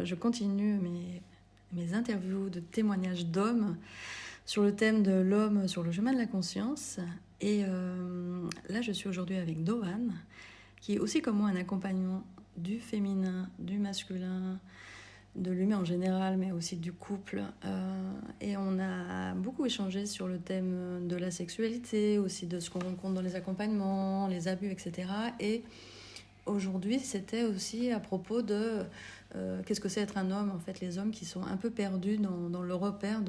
je continue mes interviews de témoignages d'hommes sur le thème de l'homme sur le chemin de la conscience. Et là, je suis aujourd'hui avec Doan, qui est aussi comme moi un accompagnement du féminin, du masculin, de l'humain en général, mais aussi du couple. Et on a beaucoup échangé sur le thème de la sexualité, aussi de ce qu'on rencontre dans les accompagnements, les abus, etc. Et aujourd'hui, c'était aussi à propos de qu'est-ce que c'est être un homme, en fait, les hommes qui sont un peu perdus dans le repère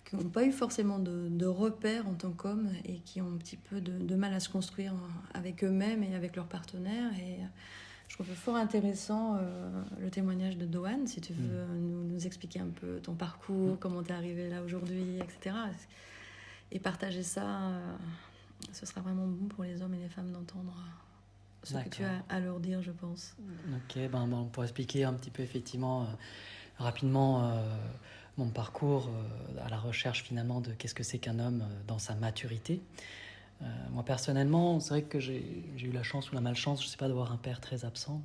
qui n'ont pas eu forcément de repères en tant qu'hommes et qui ont un petit peu de mal à se construire avec eux-mêmes et avec leurs partenaires. Et je trouve fort intéressant le témoignage de Doan, si tu veux nous expliquer un peu ton parcours, comment tu es arrivé là aujourd'hui, etc. Et partager ça, ce sera vraiment bon pour les hommes et les femmes d'entendre ce que tu as à leur dire, je pense. Ok, pour expliquer un petit peu effectivement rapidement mon parcours à la recherche finalement de qu'est-ce que c'est qu'un homme dans sa maturité. Moi personnellement, c'est vrai que j'ai eu la chance ou la malchance, je sais pas, d'avoir un père très absent.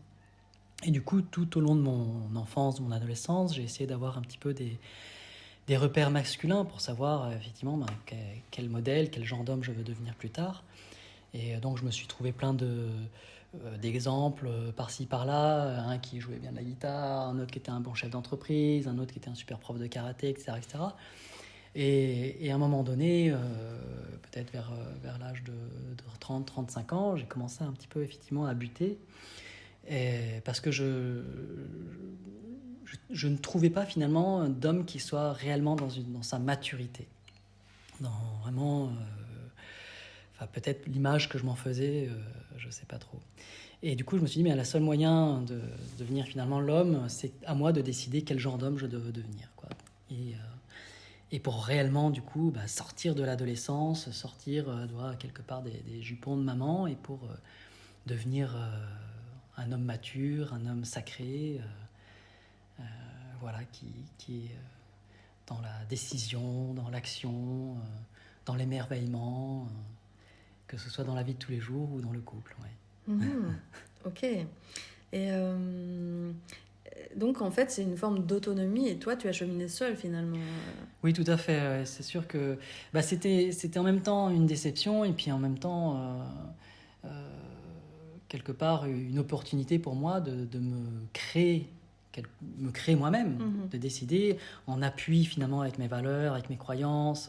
Et du coup, tout au long de mon enfance, de mon adolescence, j'ai essayé d'avoir un petit peu des repères masculins pour savoir effectivement quel modèle, quel genre d'homme je veux devenir plus tard. Et donc je me suis trouvé plein d'exemples par-ci par-là, un qui jouait bien de la guitare, un autre qui était un bon chef d'entreprise, un autre qui était un super prof de karaté, etc. etc. Et à un moment donné, peut-être vers l'âge de 30-35 ans, j'ai commencé un petit peu effectivement à buter. Parce que je ne trouvais pas finalement d'homme qui soit réellement dans sa maturité. Vraiment, peut-être l'image que je m'en faisais, je ne sais pas trop. Et du coup, je me suis dit, mais le seul moyen de devenir finalement l'homme, c'est à moi de décider quel genre d'homme je veux devenir, quoi. Et pour réellement, du coup, sortir de l'adolescence, sortir quelque part des jupons de maman, et pour devenir un homme mature, un homme sacré, qui est dans la décision, dans l'action, dans l'émerveillement, que ce soit dans la vie de tous les jours ou dans le couple. Ouais. Ok. Et donc, en fait, c'est une forme d'autonomie, et toi, tu as cheminé seul, finalement. Oui, tout à fait. C'est sûr que c'était en même temps une déception, et puis en même temps, quelque part, une opportunité pour moi de me créer moi-même, de décider en appui, finalement, avec mes valeurs, avec mes croyances,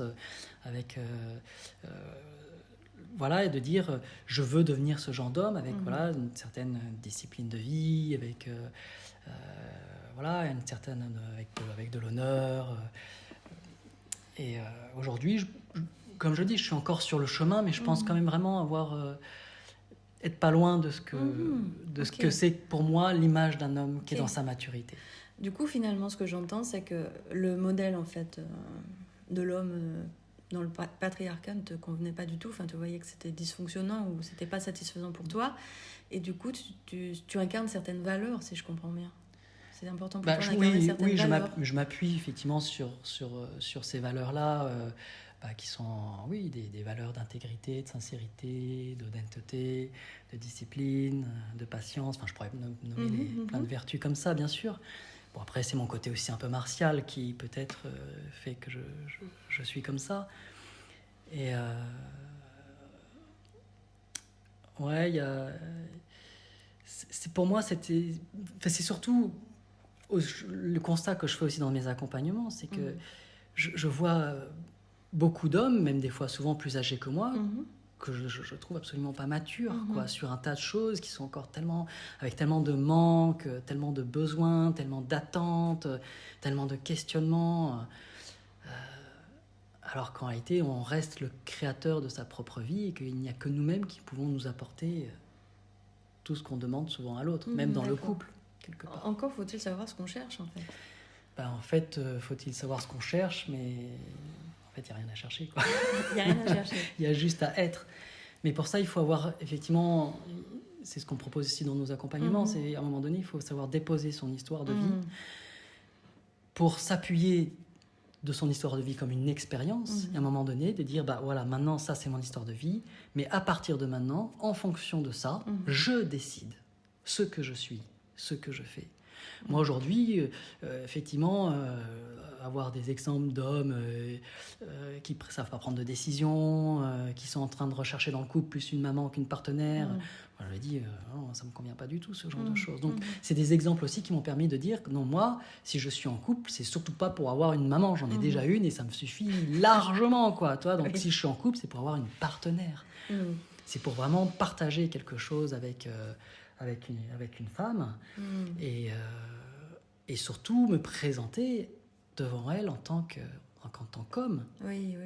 et de dire je veux devenir ce genre d'homme avec une certaine discipline de vie, avec une certaine avec de l'honneur. Et aujourd'hui, comme je dis, je suis encore sur le chemin, mais je pense quand même vraiment être pas loin de ce que c'est pour moi l'image d'un homme qui est dans sa maturité. Du coup, finalement, ce que j'entends, c'est que le modèle, en fait, de l'homme dans le patriarcat ne te convenait pas du tout. Enfin, tu voyais que c'était dysfonctionnant ou c'était pas satisfaisant pour toi. Et du coup, tu incarnes certaines valeurs, si je comprends bien. C'est important pour toi d'incarner certaines valeurs. Oui, je m'appuie effectivement sur ces valeurs-là, qui sont des valeurs d'intégrité, de sincérité, d'honnêteté, de discipline, de patience. Enfin, je pourrais nommer plein de vertus comme ça, bien sûr. Bon, après, c'est mon côté aussi un peu martial qui peut-être fait que je suis comme ça. Et pour moi, c'est surtout le constat que je fais aussi dans mes accompagnements, c'est que je vois beaucoup d'hommes, même des fois souvent plus âgés que moi, que je trouve absolument pas matures, sur un tas de choses qui sont encore avec tellement de manques, tellement de besoins, tellement d'attentes, tellement de questionnements, alors qu'en réalité on reste le créateur de sa propre vie et qu'il n'y a que nous-mêmes qui pouvons nous apporter tout ce qu'on demande souvent à l'autre, même dans le couple, quelque part. Encore faut-il savoir ce qu'on cherche, en fait. En fait, faut-il savoir ce qu'on cherche, mais en fait, il n'y a rien à chercher, quoi. Il n'y a rien à chercher. Il y a juste à être. Mais pour ça, il faut avoir, effectivement, c'est ce qu'on propose ici dans nos accompagnements, c'est à un moment donné, il faut savoir déposer son histoire de vie pour s'appuyer de son histoire de vie comme une expérience, et à un moment donné, de dire, maintenant, ça, c'est mon histoire de vie, mais à partir de maintenant, en fonction de ça, je décide ce que je suis, ce que je fais. Moi, aujourd'hui, effectivement, avoir des exemples d'hommes qui ne savent pas prendre de décision, qui sont en train de rechercher dans le couple plus une maman qu'une partenaire, moi, je dis, non, ça ne me convient pas du tout, ce genre de choses. Donc, c'est des exemples aussi qui m'ont permis de dire que non, moi, si je suis en couple, c'est surtout pas pour avoir une maman. J'en ai déjà une et ça me suffit largement, quoi. Toi, donc, si je suis en couple, c'est pour avoir une partenaire. C'est pour vraiment partager quelque chose avec une femme et surtout me présenter devant elle en tant qu'homme. Oui.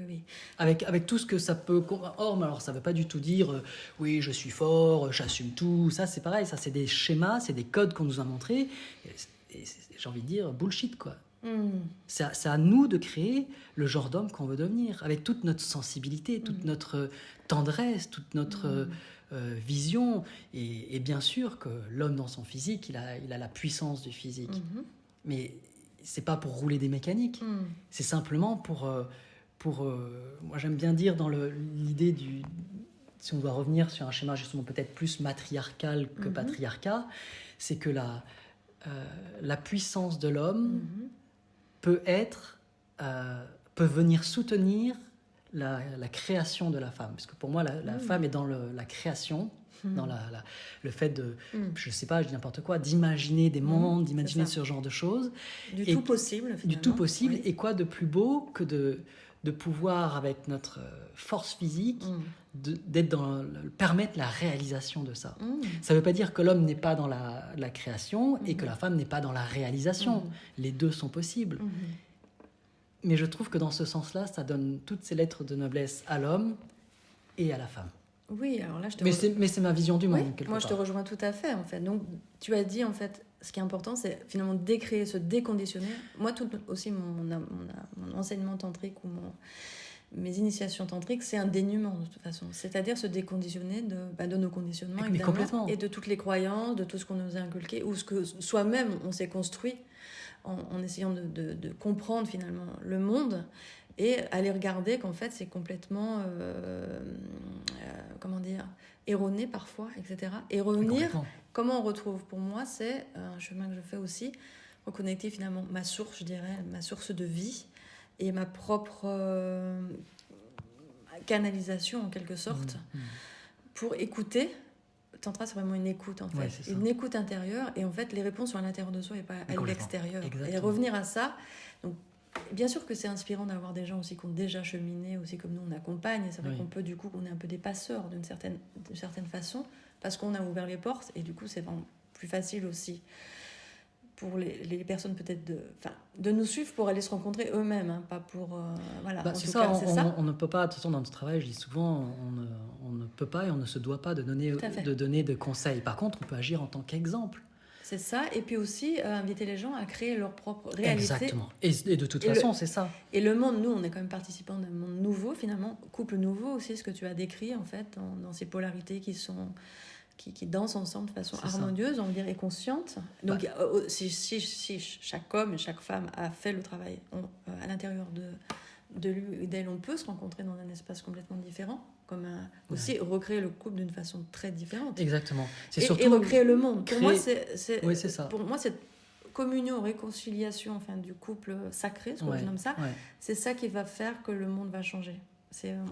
Avec tout ce que ça peut... Or, alors ça ne veut pas du tout dire oui, je suis fort, j'assume tout. Ça, c'est pareil. Ça, c'est des schémas, c'est des codes qu'on nous a montrés. Et j'ai envie de dire bullshit, quoi. C'est à nous de créer le genre d'homme qu'on veut devenir, avec toute notre sensibilité, toute notre tendresse, toute notre vision. Et bien sûr que l'homme dans son physique, il a la puissance du physique. Mais c'est pas pour rouler des mécaniques. C'est simplement pour moi, j'aime bien dire dans l'idée du... Si on doit revenir sur un schéma justement peut-être plus matriarcal que patriarcat, c'est que la puissance de l'homme peut venir soutenir la création de la femme. Parce que pour moi, la femme est dans la création, dans le fait de, je sais pas, je dis n'importe quoi, d'imaginer des mondes, d'imaginer ce genre de choses. Du tout possible, finalement. Du tout possible. Et quoi de plus beau que de pouvoir, avec notre force physique, permettre la réalisation de ça. Ça ne veut pas dire que l'homme n'est pas dans la création et que la femme n'est pas dans la réalisation. Les deux sont possibles. Mais je trouve que dans ce sens-là, ça donne toutes ces lettres de noblesse à l'homme et à la femme. Oui, alors là, mais c'est ma vision du monde, quelque moi, part. je te rejoins tout à fait, en fait. Donc, tu as dit, en fait, ce qui est important, c'est finalement décréer, se déconditionner. Moi, tout aussi, mon enseignement tantrique ou mes initiations tantriques, c'est un dénuement, de toute façon. C'est-à-dire se déconditionner de nos conditionnements, évidemment, et de toutes les croyances, de tout ce qu'on nous a inculqué, ou ce que soi-même, on s'est construit en essayant de comprendre, finalement, le monde, et aller regarder qu'en fait, c'est complètement, erroné parfois, etc. Et revenir, comment on retrouve? Pour moi, c'est un chemin que je fais aussi, reconnecter finalement ma source, je dirais, ma source de vie, et ma propre canalisation, en quelque sorte, pour écouter. Tantra, c'est vraiment une écoute, en fait. Une écoute intérieure, et en fait, les réponses sont à l'intérieur de soi et pas à l'extérieur. Et revenir à ça. Donc, bien sûr que c'est inspirant d'avoir des gens aussi qui ont déjà cheminé, aussi comme nous, on accompagne. Et c'est vrai qu'on peut, du coup, on est un peu des passeurs d'une certaine façon, parce qu'on a ouvert les portes, et du coup, c'est vraiment plus facile aussi pour les personnes peut-être de nous suivre pour aller se rencontrer eux-mêmes, hein, pas pour... c'est ça, on ne peut pas, de toute façon dans notre travail, je dis souvent, on ne peut pas et on ne se doit pas de donner de conseils. Par contre, on peut agir en tant qu'exemple. C'est ça, et puis aussi inviter les gens à créer leur propre réalité. Exactement, et de toute façon, c'est ça. Et le monde, nous, on est quand même participants d'un monde nouveau, finalement, couple nouveau aussi, ce que tu as décrit, en fait, dans ces polarités qui dansent ensemble de façon harmonieuse, on dirait consciente. Donc, si chaque homme et chaque femme a fait le travail à l'intérieur de lui et d'elle, on peut se rencontrer dans un espace complètement différent, comme aussi recréer le couple d'une façon très différente. Exactement. Et recréer le monde. Pour moi, c'est ça. Pour moi, cette communion, réconciliation, enfin, du couple sacré, ce que je nomme ça, c'est ça qui va faire que le monde va changer.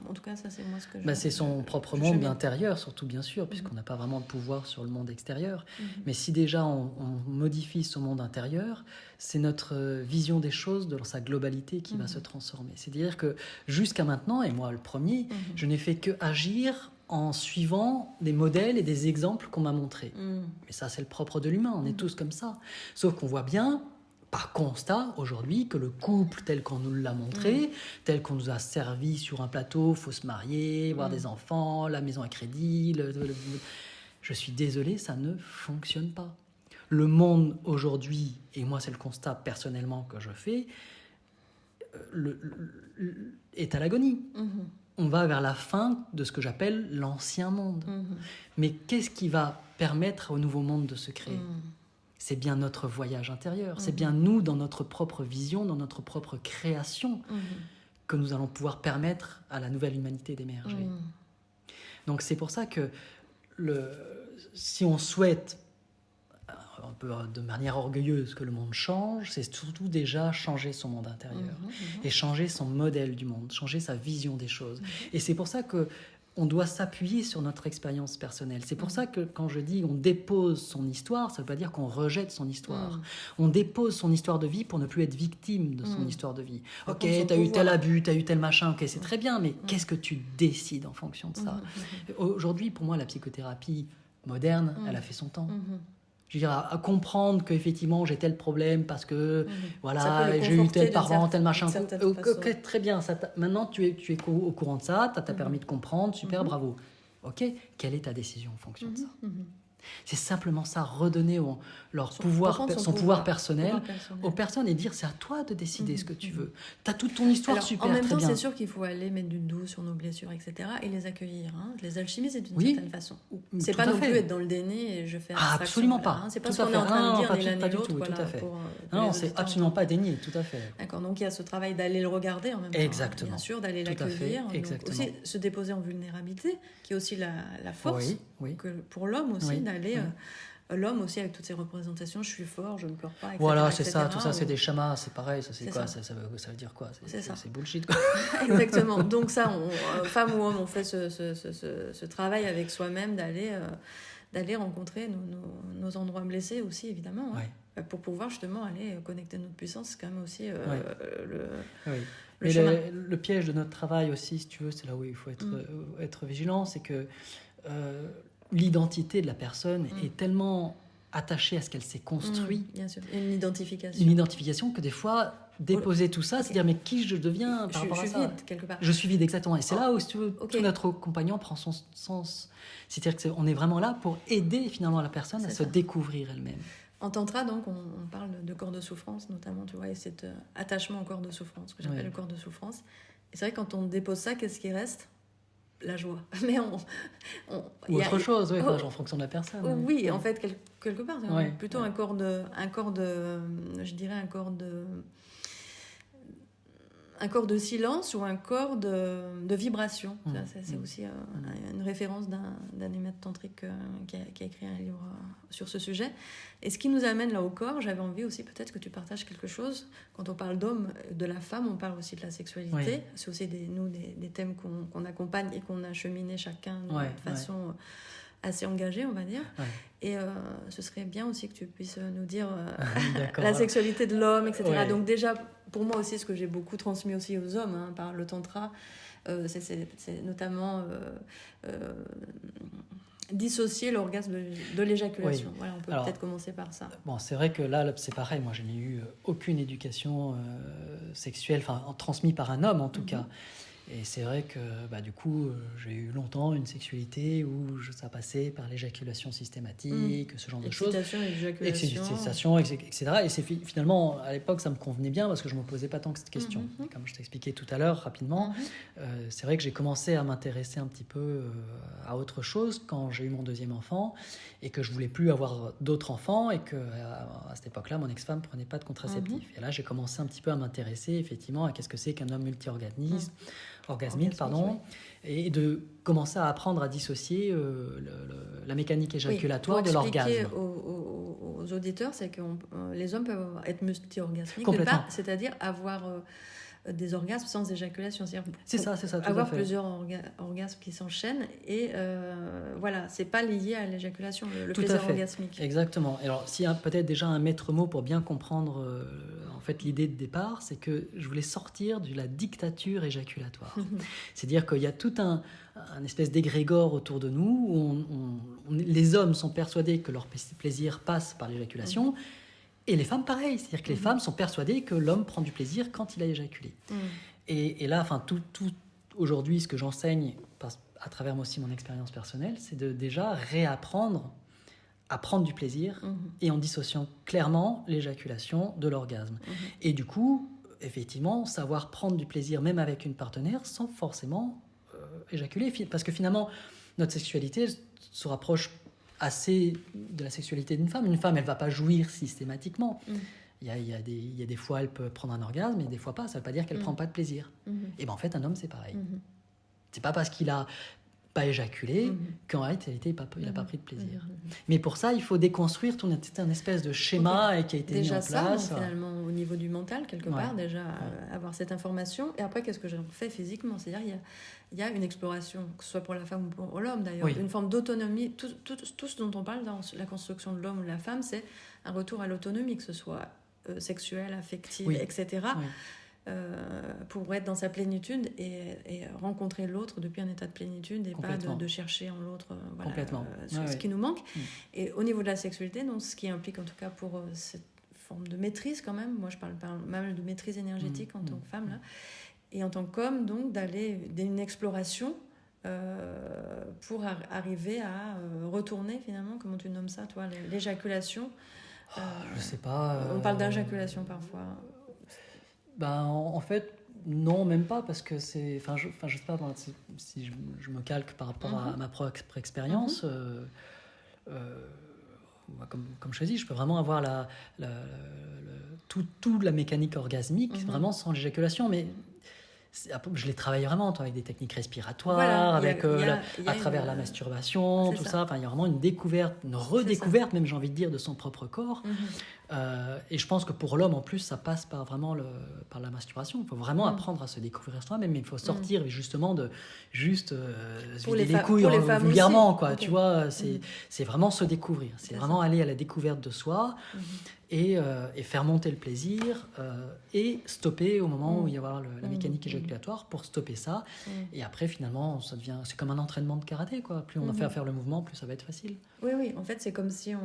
En tout cas, ça, c'est moi ce que je... c'est son propre monde intérieur, surtout, bien sûr, puisqu'on n'a pas vraiment de pouvoir sur le monde extérieur. Mais si déjà on modifie son monde intérieur, c'est notre vision des choses dans sa globalité qui va se transformer. C'est-à-dire que jusqu'à maintenant, et moi le premier, je n'ai fait que agir en suivant des modèles et des exemples qu'on m'a montrés. Mais ça, c'est le propre de l'humain, on est tous comme ça. Sauf qu'on voit bien... par constat, aujourd'hui, que le couple tel qu'on nous l'a montré, tel qu'on nous a servi sur un plateau, faut se marier, avoir des enfants, la maison à crédit, je suis désolé, ça ne fonctionne pas. Le monde aujourd'hui, et moi c'est le constat personnellement que je fais, est à l'agonie. On va vers la fin de ce que j'appelle l'ancien monde. Mais qu'est-ce qui va permettre au nouveau monde de se créer ? C'est bien notre voyage intérieur, c'est bien nous, dans notre propre vision, dans notre propre création, que nous allons pouvoir permettre à la nouvelle humanité d'émerger. Donc c'est pour ça que si on souhaite un peu de manière orgueilleuse que le monde change, c'est surtout déjà changer son monde intérieur et changer son modèle du monde, changer sa vision des choses. Et c'est pour ça que on doit s'appuyer sur notre expérience personnelle. C'est pour ça que quand je dis on dépose son histoire, ça ne veut pas dire qu'on rejette son histoire. On dépose son histoire de vie pour ne plus être victime de son histoire de vie. Ok, tu as eu tel abus, tu as eu tel machin, ok, c'est très bien, mais qu'est-ce que tu décides en fonction de ça? Aujourd'hui, pour moi, la psychothérapie moderne, elle a fait son temps. Je veux dire, à comprendre qu'effectivement j'ai tel problème parce que voilà, j'ai eu tel parent, tel machin. Ok, très bien. Maintenant, tu es au courant de ça, tu as permis de comprendre, super, bravo. Ok, quelle est ta décision en fonction de ça? C'est simplement ça, redonner son pouvoir personnel aux personnes et dire c'est à toi de décider ce que tu veux. Tu as toute ton histoire. Alors, super, en même très temps, bien. c'est sûr qu'il faut aller mettre du doux sur nos blessures, etc. et les accueillir, les alchimiser d'une certaine façon. C'est pas non plus être dans le déni et je fais abstraction. Absolument pas. C'est pas ce qu'on est en train de dire ni l'un ni l'autre. Tout à fait. Non, c'est absolument pas dénier, tout à fait. D'accord, donc il y a ce travail d'aller le regarder en même temps. Exactement. Bien sûr, d'aller l'accueillir. Aussi se déposer en vulnérabilité, qui est aussi la force que pour l'homme aussi, d'aller... L'homme aussi avec toutes ses représentations, je suis fort, je ne pleure pas, etc. Voilà, c'est ça, tout ça c'est des schémas, c'est pareil, ça c'est quoi ça veut dire quoi? C'est bullshit quoi. Exactement, donc ça, femme ou homme, on fait ce travail avec soi-même d'aller rencontrer nos endroits blessés aussi, évidemment, pour pouvoir justement aller connecter notre puissance, c'est quand même aussi le chemin. Le piège de notre travail aussi, si tu veux, c'est là où il faut être vigilant, c'est que l'identité de la personne est tellement attachée à ce qu'elle s'est construit. Bien sûr, une identification. Une identification que des fois, déposer tout ça, c'est dire mais qui je deviens par rapport à ça. Je suis vide, quelque part. Je suis vide, exactement. Et c'est là où, si tu veux, tout notre accompagnement prend son sens. C'est-à-dire qu'on est vraiment là pour aider finalement la personne à se découvrir elle-même. En tantra, donc, on parle de corps de souffrance, notamment, tu vois, et cet attachement au corps de souffrance, que j'appelle le corps de souffrance. Et c'est vrai, quand on dépose ça, qu'est-ce qui reste ? La joie. Mais ou autre chose, en fonction de la personne. Oui, en fait, quelque part, plutôt un corps de, je dirais un corps de silence ou un corps de vibration. C'est aussi une référence d'un émètre tantrique qui a écrit un livre sur ce sujet. Et ce qui nous amène là au corps, j'avais envie aussi peut-être que tu partages quelque chose. Quand on parle d'homme, de la femme, on parle aussi de la sexualité. C'est aussi des thèmes qu'on accompagne et qu'on a cheminé chacun de façon assez engagée, on va dire. Et ce serait bien aussi que tu puisses nous dire la sexualité de l'homme, etc. Donc déjà, pour moi aussi, ce que j'ai beaucoup transmis aussi aux hommes par le tantra, c'est notamment dissocier l'orgasme de l'éjaculation. Voilà, on peut peut-être commencer par ça. Bon, c'est vrai que là, c'est pareil. Moi, je n'ai eu aucune éducation sexuelle, enfin transmise par un homme en tout cas. Et c'est vrai que du coup, j'ai eu longtemps une sexualité où ça passait par l'éjaculation systématique, ce genre de choses. Excitation, etc. Et c'est finalement, à l'époque, ça me convenait bien parce que je ne me posais pas tant que cette question. Comme je t'expliquais tout à l'heure, rapidement, c'est vrai que j'ai commencé à m'intéresser un petit peu à autre chose quand j'ai eu mon deuxième enfant et que je ne voulais plus avoir d'autres enfants et qu'à cette époque-là, mon ex-femme ne prenait pas de contraceptif. Et là, j'ai commencé un petit peu à m'intéresser effectivement à qu'est-ce que c'est qu'un homme orgasmique, et de commencer à apprendre à dissocier la mécanique éjaculatoire de l'orgasme. Pour expliquer aux auditeurs, c'est que les hommes peuvent être multi-orgasmiques, c'est-à-dire avoir des orgasmes sans éjaculation. C'est ça, avoir plusieurs orgasmes qui s'enchaînent et voilà, c'est pas lié à l'éjaculation, le plaisir orgasmique. Exactement. Alors, s'il y a peut-être déjà un maître mot pour bien comprendre en fait l'idée de départ, c'est que je voulais sortir de la dictature éjaculatoire. C'est-à-dire qu'il y a tout un espèce d'égrégore autour de nous où les hommes sont persuadés que leur plaisir passe par l'éjaculation. Et les femmes, pareil. C'est-à-dire que les femmes sont persuadées que l'homme prend du plaisir quand il a éjaculé. Et là, tout aujourd'hui, ce que j'enseigne à travers aussi mon expérience personnelle, c'est de déjà réapprendre à prendre du plaisir et en dissociant clairement l'éjaculation de l'orgasme. Et du coup, effectivement, savoir prendre du plaisir même avec une partenaire sans forcément éjaculer. Parce que finalement, notre sexualité se rapproche assez de la sexualité d'une femme. Une femme, elle ne va pas jouir systématiquement. Il y a des fois, elle peut prendre un orgasme, et des fois pas. Ça ne veut pas dire qu'elle ne prend pas de plaisir. Et en fait, un homme, c'est pareil. C'est pas parce qu'il a pas éjaculé, qu'en réalité, il n'a pas pris de plaisir. Mais pour ça, il faut déconstruire tout un espèce de schéma qui a été mis en place. Déjà ça, finalement, au niveau du mental, quelque part, avoir cette information. Et après, qu'est-ce que j'en fais physiquement ? C'est-à-dire, il y a une exploration, que ce soit pour la femme ou pour l'homme, d'ailleurs, une forme d'autonomie. Tout ce dont on parle dans la construction de l'homme ou de la femme, c'est un retour à l'autonomie, que ce soit sexuelle, affective, etc., pour être dans sa plénitude et rencontrer l'autre depuis un état de plénitude et pas de chercher en l'autre ce qui nous manque. Et au niveau de la sexualité, donc, ce qui implique en tout cas pour cette forme de maîtrise quand même, moi je parle même de maîtrise énergétique en tant que femme là, et en tant qu'homme, donc d'aller d'une exploration pour arriver à retourner finalement, comment tu nommes ça toi, l'éjaculation. Je sais pas. On parle d'éjaculation parfois. En fait, non, même pas, parce que c'est... je sais pas, si je me calque par rapport à ma propre expérience, comme je dis, je peux vraiment avoir toute la mécanique orgasmique, vraiment sans l'éjaculation, mais... Je l'ai travaillé vraiment avec des techniques respiratoires, à travers la masturbation, tout ça. Il y a vraiment une découverte, une redécouverte, même j'ai envie de dire, de son propre corps. Et je pense que pour l'homme, en plus, ça passe par la masturbation. Il faut vraiment apprendre à se découvrir soi-même, mais il faut sortir justement de juste se vider les couilles vulgairement. Tu vois, c'est vraiment se découvrir. C'est vraiment aller à la découverte de soi. Et faire monter le plaisir et stopper au moment où il y a la mécanique éjaculatoire pour stopper ça. Et après, finalement, c'est comme un entraînement de karaté, quoi. Plus on a fait à faire le mouvement, plus ça va être facile. Oui. En fait, c'est comme si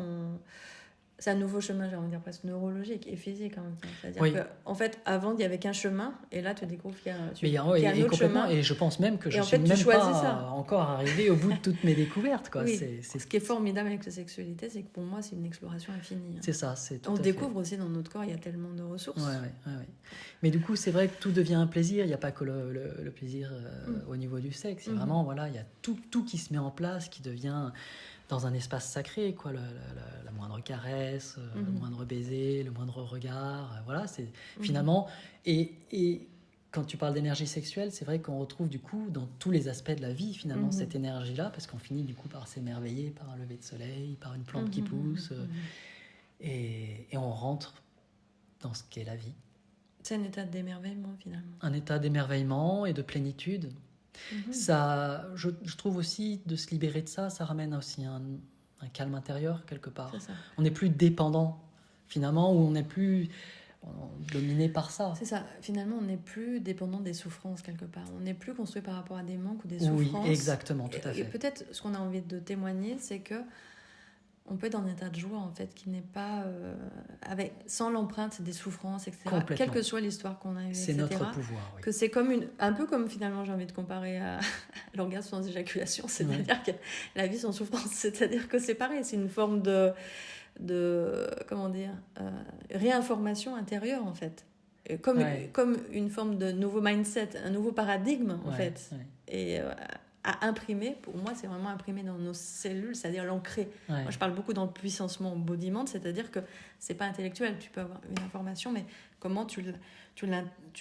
c'est un nouveau chemin, j'ai envie de dire presque neurologique et physique en même temps. C'est-à-dire qu'en fait, avant, il n'y avait qu'un chemin, et là, tu découvres qu'il y a un autre chemin. Et je pense même que je ne suis même pas encore arrivée au bout de toutes mes découvertes. Quoi. Ce qui est formidable avec la sexualité, c'est que pour moi, c'est une exploration infinie. C'est ça, c'est tout on découvre aussi dans notre corps, il y a tellement de ressources. Ouais. Mais du coup, c'est vrai que tout devient un plaisir. Il n'y a pas que le plaisir au niveau du sexe. C'est vraiment, il y a tout qui se met en place, qui devient... dans un espace sacré, quoi, la moindre caresse, le moindre baiser, le moindre regard, c'est finalement... Et quand tu parles d'énergie sexuelle, c'est vrai qu'on retrouve du coup dans tous les aspects de la vie, finalement, cette énergie-là, parce qu'on finit du coup par s'émerveiller par un lever de soleil, par une plante qui pousse, et on rentre dans ce qu'est la vie. C'est un état d'émerveillement, finalement. Un état d'émerveillement et de plénitude. Ça, je trouve aussi de se libérer de ça ramène aussi un calme intérieur quelque part. On n'est plus dépendant finalement, ou on n'est plus dominé par ça. C'est ça, finalement on n'est plus dépendant des souffrances quelque part. On n'est plus construit par rapport à des manques ou des souffrances. Oui, exactement, tout à fait. Et peut-être ce qu'on a envie de témoigner, c'est que on peut être dans un état de joie en fait qui n'est pas sans l'empreinte des souffrances, etc. Quelle que soit l'histoire qu'on a eue, c'est etc. notre pouvoir. Oui. Que c'est un peu comme finalement j'ai envie de comparer à l'orgasme sans éjaculation, c'est-à-dire que la vie sans souffrance, c'est-à-dire que c'est pareil, c'est une forme de comment dire, réinformation intérieure en fait, comme une forme de nouveau mindset, un nouveau paradigme en fait. Et à imprimer, pour moi c'est vraiment imprimer dans nos cellules, c'est-à-dire l'ancrer. Moi je parle beaucoup dans le puissancement body-mind, c'est-à-dire que c'est pas intellectuel, tu peux avoir une information, mais comment tu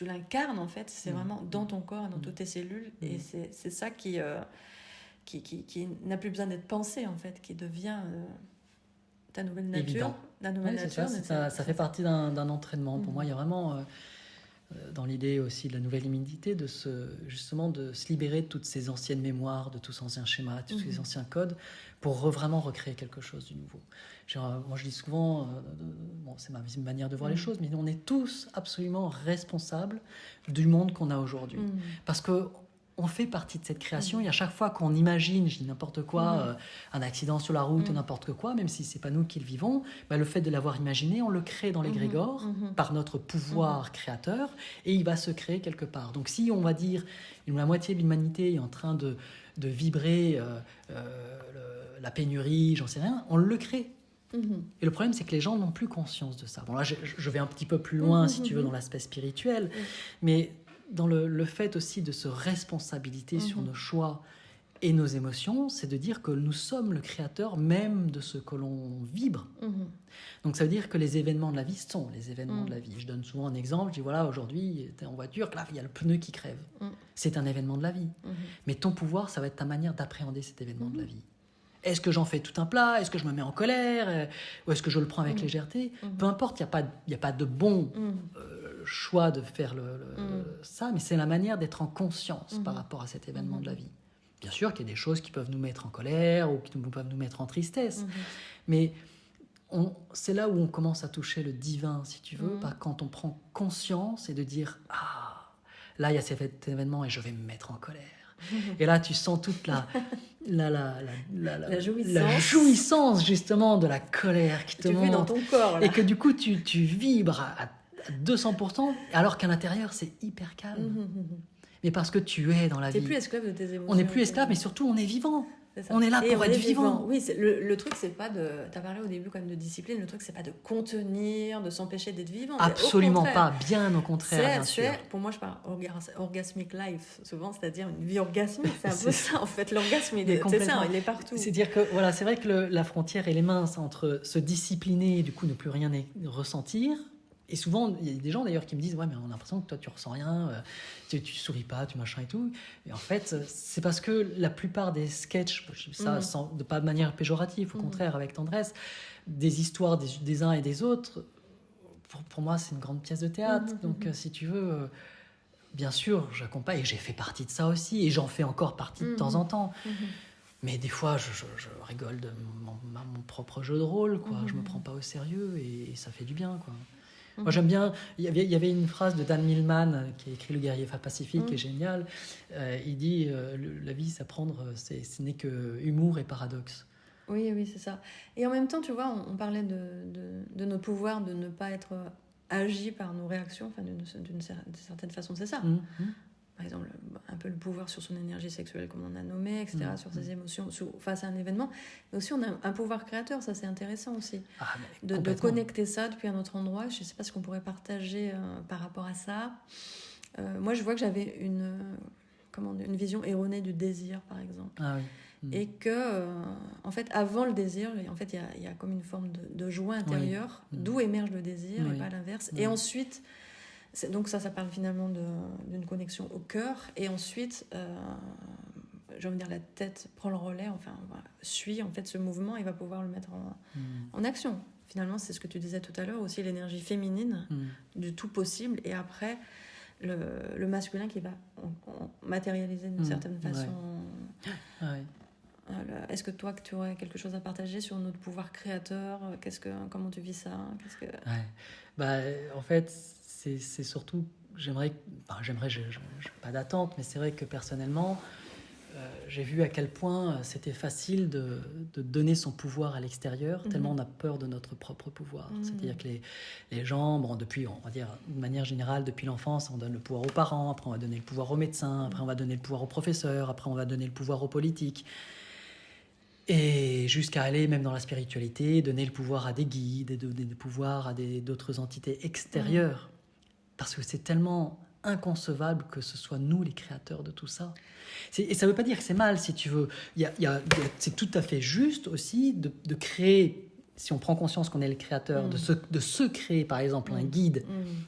l'incarnes en fait, c'est vraiment dans ton corps, dans toutes tes cellules, et c'est ça qui n'a plus besoin d'être pensé en fait, qui devient ta nouvelle nature. Évident. La nouvelle nature. Ça fait partie d'un entraînement. Pour moi, il y a vraiment dans l'idée aussi de la nouvelle humidité, de se libérer de toutes ces anciennes mémoires, de tous ces anciens schémas, de tous ces anciens codes, pour vraiment recréer quelque chose de nouveau. Moi, je dis souvent, c'est ma manière de voir les choses, mais on est tous absolument responsables du monde qu'on a aujourd'hui. Parce que on fait partie de cette création, et à chaque fois qu'on imagine, je dis n'importe quoi, un accident sur la route, n'importe quoi, même si c'est pas nous qui le vivons, le fait de l'avoir imaginé, on le crée dans l'égrégore par notre pouvoir créateur, et il va se créer quelque part. Donc si on va dire la moitié de l'humanité est en train de vibrer la pénurie, j'en sais rien, on le crée. Et le problème, c'est que les gens n'ont plus conscience de ça. Bon, là, je vais un petit peu plus loin, si tu veux, dans l'aspect spirituel, mais dans le fait aussi de se responsabiliser sur nos choix Et nos émotions, c'est de dire que nous sommes le créateur même de ce que l'on vibre. Donc ça veut dire que les événements de la vie sont les événements de la vie. Je donne souvent un exemple, je dis voilà, aujourd'hui, tu es en voiture, là, il y a le pneu qui crève. C'est un événement de la vie. Mais ton pouvoir, ça va être ta manière d'appréhender cet événement de la vie. Est-ce que j'en fais tout un plat? Est-ce que je me mets en colère? Ou est-ce que je le prends avec légèreté? Peu importe, il n'y a pas de bon choix de faire ça, mais c'est la manière d'être en conscience par rapport à cet événement de la vie. Bien sûr qu'il y a des choses qui peuvent nous mettre en colère ou qui peuvent nous mettre en tristesse, mais c'est là où on commence à toucher le divin, si tu veux, quand on prend conscience et de dire « Ah, là, il y a cet événement et je vais me mettre en colère. » Et là, tu sens toute la jouissance, justement, de la colère qui te monte. Dans ton corps, là. Et que du coup, tu vibres à 200%, alors qu'à l'intérieur, c'est hyper calme. Mais parce que tu es dans la vie. Tu n'es plus esclave de tes émotions. On n'est plus esclave, mais surtout, on est vivant. On est là pour être vivant. Oui, le truc, c'est pas de... Tu as parlé au début quand même de discipline. Le truc, c'est pas de contenir, de s'empêcher d'être vivant. Absolument pas. Bien au contraire, bien sûr. Pour moi, je parle orgasmic life, souvent, c'est-à-dire une vie orgasmique. C'est un peu ça, en fait. L'orgasme, c'est ça, il est partout. C'est-à-dire que, voilà, c'est vrai que la frontière, elle est mince entre se discipliner et du coup ne plus rien ressentir. Et souvent, il y a des gens d'ailleurs qui me disent « Ouais, mais on a l'impression que toi, tu ressens rien, tu souris pas, tu machin et tout. » Et en fait, c'est parce que la plupart des sketchs, je dis ça pas de manière péjorative, au contraire, avec tendresse, des histoires des uns et des autres, pour moi, c'est une grande pièce de théâtre. Donc, si tu veux, bien sûr, j'accompagne, et j'ai fait partie de ça aussi, et j'en fais encore partie de temps en temps. Mais des fois, je rigole de mon propre jeu de rôle, quoi. Je me prends pas au sérieux, et ça fait du bien, quoi. Moi, j'aime bien... Il y avait une phrase de Dan Millman qui a écrit Le guerrier pacifique, qui est génial. Il dit la vie, s'apprendre, ce n'est que humour et paradoxe. Oui, c'est ça. Et en même temps, tu vois, on parlait de notre pouvoir de ne pas être agi par nos réactions, enfin, d'une certaine façon, c'est ça. Par exemple, un peu le pouvoir sur son énergie sexuelle, comme on a nommé, etc., sur ses émotions face à un événement. Mais aussi, on a un pouvoir créateur, ça c'est intéressant aussi. De connecter ça depuis un autre endroit. Je ne sais pas ce qu'on pourrait partager par rapport à ça. Moi, je vois que j'avais une vision erronée du désir, par exemple. Et que, en fait, avant le désir, en fait, il y a comme une forme de joie intérieure, d'où émerge le désir et pas l'inverse. Et ensuite... Donc ça parle finalement d'une connexion au cœur. Et ensuite, j'ai envie de dire, la tête prend le relais, enfin, suit en fait ce mouvement et va pouvoir le mettre en action. Finalement, c'est ce que tu disais tout à l'heure, aussi l'énergie féminine du tout possible. Et après, le masculin qui va matérialiser d'une certaine façon. Est-ce que toi, tu aurais quelque chose à partager sur notre pouvoir créateur? Comment tu vis ça? En fait... C'est surtout, je n'ai pas d'attente, mais c'est vrai que personnellement, j'ai vu à quel point c'était facile de donner son pouvoir à l'extérieur, tellement on a peur de notre propre pouvoir. C'est-à-dire que les gens, depuis, on va dire, de manière générale, depuis l'enfance, on donne le pouvoir aux parents, après on va donner le pouvoir aux médecins, après on va donner le pouvoir aux professeurs, après on va donner le pouvoir aux politiques. Et jusqu'à aller même dans la spiritualité, donner le pouvoir à des guides, et donner le pouvoir à d'autres entités extérieures. Parce que c'est tellement inconcevable que ce soit nous les créateurs de tout ça. Et ça ne veut pas dire que c'est mal, si tu veux. C'est tout à fait juste aussi de créer, si on prend conscience qu'on est le créateur, de se créer par exemple un guide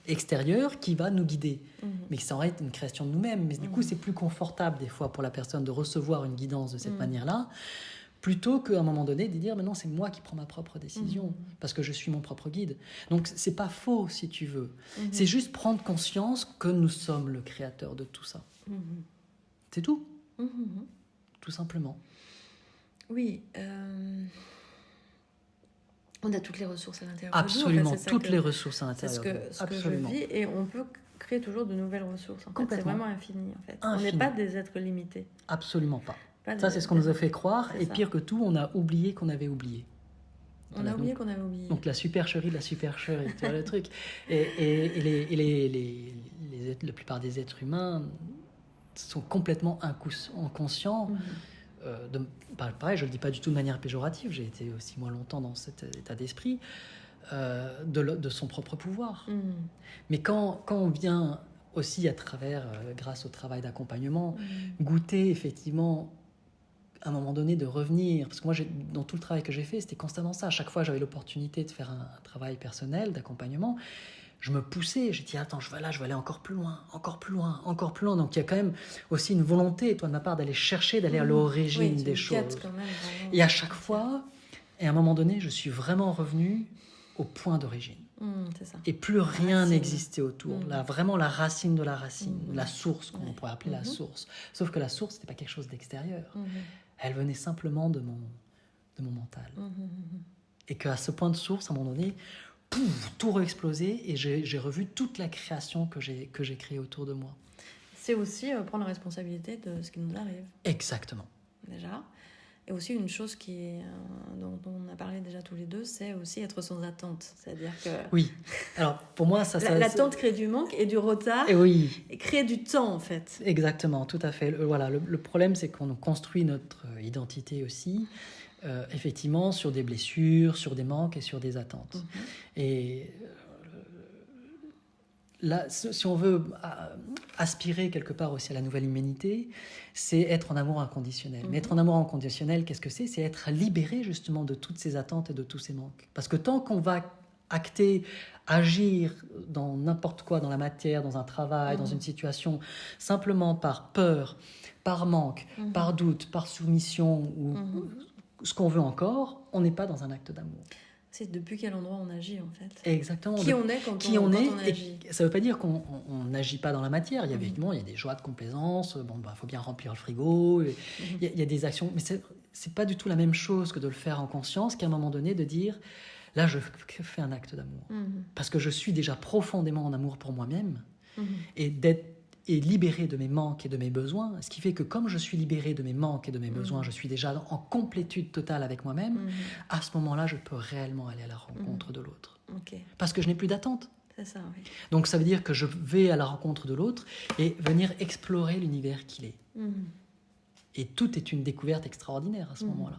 extérieur qui va nous guider. Mais ça aurait été une création de nous-mêmes. Mais du coup, c'est plus confortable des fois pour la personne de recevoir une guidance de cette manière-là, plutôt qu'à un moment donné de dire mais non, c'est moi qui prends ma propre décision parce que je suis mon propre guide. Donc c'est pas faux, si tu veux. C'est juste prendre conscience que nous sommes le créateur de tout ça. C'est tout. Tout simplement. Oui. On a toutes les ressources à l'intérieur. Absolument, toutes les ressources à l'intérieur. C'est ce que je vis, et on peut créer toujours de nouvelles ressources. En fait, c'est vraiment infini. En fait. On n'est pas des êtres limités. Absolument pas. Ça, c'est ce qu'on nous a fait croire. Et pire que tout, on a oublié qu'on avait oublié. On a oublié qu'on avait oublié. Donc la supercherie de la supercherie, tu vois le truc. Et la plupart des êtres humains sont complètement inconscients. Pareil, je ne le dis pas du tout de manière péjorative. J'ai été aussi moi longtemps dans cet état d'esprit de son propre pouvoir. Mais quand on vient aussi à travers, grâce au travail d'accompagnement, goûter effectivement à un moment donné de revenir, parce que moi, dans tout le travail que j'ai fait, c'était constamment ça. À chaque fois, j'avais l'opportunité de faire un travail personnel, d'accompagnement. Je me poussais, j'ai dit attends, je vais aller encore plus loin, encore plus loin, encore plus loin. Donc il y a quand même aussi une volonté, toi de ma part, d'aller chercher, d'aller à l'origine des choses. Quand même, vraiment, et à chaque fois, et à un moment donné, je suis vraiment revenu au point d'origine. C'est ça. Et plus rien n'existait autour. Là, vraiment la racine de la racine, la source, qu'on pourrait appeler la source. Sauf que la source, c'était pas quelque chose d'extérieur. Elle venait simplement de mon mental. Et qu'à ce point de source, à un moment donné, pouf, tout re-explosé et j'ai revu toute la création que j'ai créée autour de moi. C'est aussi prendre la responsabilité de ce qui nous arrive. Exactement. Déjà. Et aussi une chose dont on a parlé déjà tous les deux, c'est aussi être sans attente. C'est-à-dire que... Oui. Alors, pour moi, l'attente crée du manque et du retard. Et oui. Et crée du temps, en fait. Exactement, tout à fait. Voilà, le problème, c'est qu'on construit notre identité aussi, effectivement, sur des blessures, sur des manques et sur des attentes. Et là, si on veut aspirer quelque part aussi à la nouvelle humanité, c'est être en amour inconditionnel. Mais être en amour inconditionnel, qu'est-ce que c'est ? C'est être libéré justement de toutes ces attentes et de tous ces manques. Parce que tant qu'on va acter, agir dans n'importe quoi, dans la matière, dans un travail, dans une situation, simplement par peur, par manque, par doute, par soumission ou ce qu'on veut encore, on n'est pas dans un acte d'amour. C'est depuis quel endroit on agit, en fait. Exactement. Qui on est quand on agit. Ça ne veut pas dire qu'on n'agit pas dans la matière. Il y a évidemment, il y a des joies de complaisance. Faut bien remplir le frigo. Il y a des actions. Mais c'est pas du tout la même chose que de le faire en conscience, qu'à un moment donné, de dire, là, je fais un acte d'amour. Parce que je suis déjà profondément en amour pour moi-même. Et libéré de mes manques et de mes besoins, ce qui fait que comme je suis libéré de mes manques et de mes besoins, je suis déjà en complétude totale avec moi-même, à ce moment-là, je peux réellement aller à la rencontre de l'autre. Parce que je n'ai plus d'attente. C'est ça, oui. Donc ça veut dire que je vais à la rencontre de l'autre et venir explorer l'univers qu'il est. Et tout est une découverte extraordinaire à ce moment-là.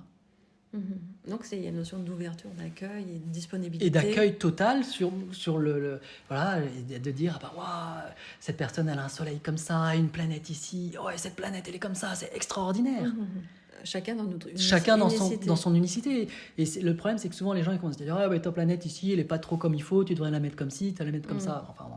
Donc il y a une notion d'ouverture, d'accueil et de disponibilité. Et d'accueil total sur voilà, de dire cette personne elle a un soleil comme ça, une planète ici, cette planète elle est comme ça, c'est extraordinaire. Chacun dans son unicité. Et le problème c'est que souvent les gens ils commencent à dire ta planète ici elle est pas trop comme il faut, tu devrais la mettre comme ci, tu devrais la mettre comme ça. Enfin bon,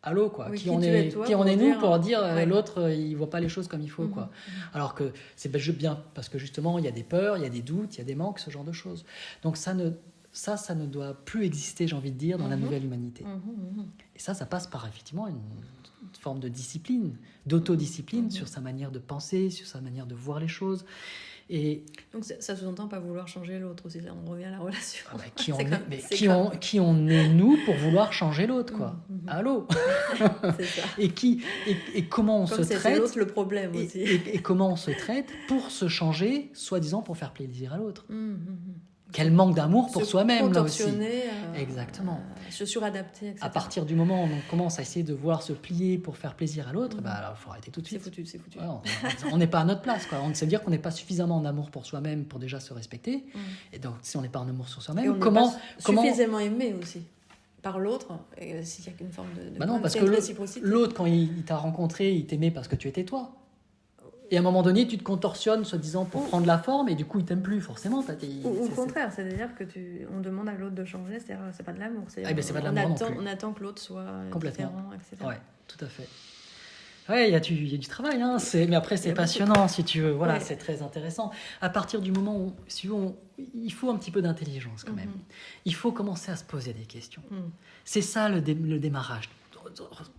allô quoi, qui on est nous pour dire l'autre il voit pas les choses comme il faut quoi. Alors que c'est bien parce que justement il y a des peurs, il y a des doutes, il y a des manques, ce genre de choses. Donc ça ne doit plus exister, j'ai envie de dire, dans la nouvelle humanité. Et ça passe par effectivement une forme de discipline, d'autodiscipline sur sa manière de penser, sur sa manière de voir les choses. Et donc ça sous-entend pas vouloir changer l'autre aussi, on revient à la relation. Qui on est nous pour vouloir changer l'autre quoi. Allô. C'est ça. et comment on se traite. C'est l'autre le problème aussi. Et comment on se traite pour se changer, soi-disant pour faire plaisir à l'autre. Quel manque d'amour pour soi-même là aussi. Exactement. Se suradapter, etc. À partir du moment où on commence à essayer de voir se plier pour faire plaisir à l'autre, alors il faut arrêter tout de suite. C'est foutu. On n'est pas à notre place, quoi. Ça veut dire qu'on n'est pas suffisamment en amour pour soi-même pour déjà se respecter. Et donc, si on n'est pas en amour sur soi-même, comment suffisamment aimé aussi par l'autre, s'il y a qu'une forme de non, parce que l'autre, quand il t'a rencontré, il t'aimait parce que tu étais toi. Et à un moment donné, tu te contorsionnes, soi-disant, pour prendre la forme, et du coup, il t'aime plus, forcément. Ou au contraire, c'est-à-dire que on demande à l'autre de changer, c'est pas de l'amour. C'est pas de l'amour on attend que l'autre soit différent, etc. Ouais, tout à fait. Ouais, il y a du travail, hein. Mais après, c'est passionnant, si tu veux. Voilà, c'est très intéressant. À partir du moment où, il faut un petit peu d'intelligence, quand même. Il faut commencer à se poser des questions. C'est ça, le démarrage.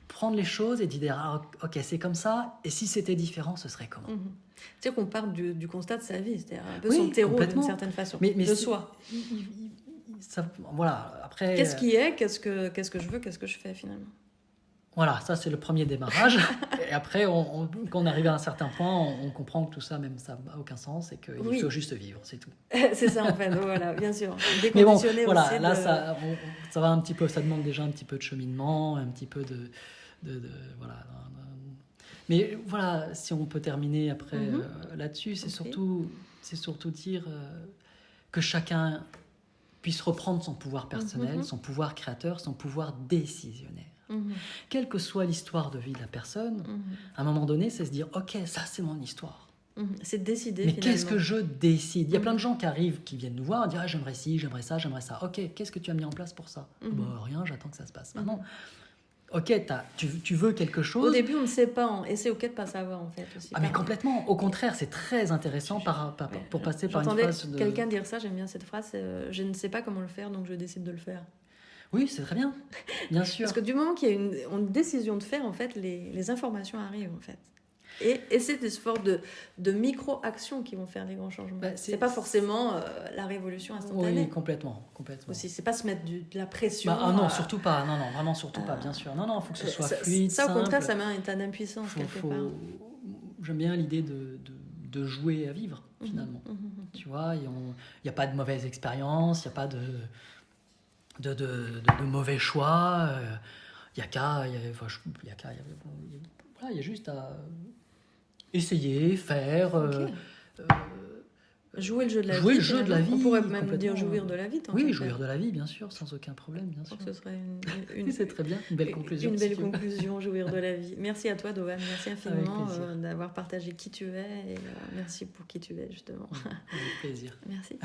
Prendre les choses et dire ok c'est comme ça et si c'était différent ce serait comment. Tu sais qu'on part du constat de sa vie, c'est-à-dire un peu son terreau d'une certaine façon, mais de soi. Voilà, après qu'est-ce qui est, qu'est-ce que je veux, qu'est-ce que je fais finalement. Voilà, ça c'est le premier démarrage. Et après quand on arrive à un certain point on comprend que tout ça même ça n'a aucun sens et qu'il faut juste vivre, c'est tout. C'est ça en fait, voilà, bien sûr. Mais bon, voilà, là ça va un petit peu, ça demande déjà un petit peu de cheminement, un petit peu de voilà. Mais voilà, si on peut terminer après là-dessus, c'est surtout dire que chacun puisse reprendre son pouvoir personnel, son pouvoir créateur, son pouvoir décisionnaire. Quelle que soit l'histoire de vie de la personne, à un moment donné, c'est se dire ok, ça c'est mon histoire. C'est décider Mais finalement. qu'est-ce que je décide? Il y a plein de gens qui arrivent, qui viennent nous voir, dire j'aimerais ci, j'aimerais ça, j'aimerais ça. Ok, qu'est-ce que tu as mis en place pour ça? Rien, j'attends que ça se passe. Non. Ok, tu veux quelque chose. Au début, on ne sait pas, et c'est ok de ne pas savoir en fait aussi. Mais complètement. Au contraire, c'est très intéressant pour passer par une phase de... quelqu'un dire ça, j'aime bien cette phrase, je ne sais pas comment le faire, donc je décide de le faire. Oui, c'est très bien, bien sûr. Parce que du moment qu'il y a une décision de faire, en fait, les informations arrivent en fait. Et c'est des sortes de micro-actions qui vont faire des grands changements. C'est pas forcément la révolution instantanée. Oui, complètement. Aussi, c'est pas se mettre de la pression. Non, surtout pas. Non, vraiment surtout pas, bien sûr. Non, il faut que ce soit fluide, ça, au simple. contraire, ça met un état d'impuissance quelque part. J'aime bien l'idée de jouer à vivre, finalement. Tu vois, il n'y a pas de mauvaise expérience, il n'y a pas de mauvais choix. Il y a juste à essayer, faire... jouer le jeu de la vie. Jouer le jeu de la vie. On pourrait même dire jouir de la vie. Oui, jouir de la vie, bien sûr, sans aucun problème, bien sûr. Ce serait c'est très bien, une belle conclusion. Une belle conclusion, jouir de la vie. Merci à toi, Dovan. Merci infiniment d'avoir partagé qui tu es et merci pour qui tu es, justement. Avec plaisir. Merci.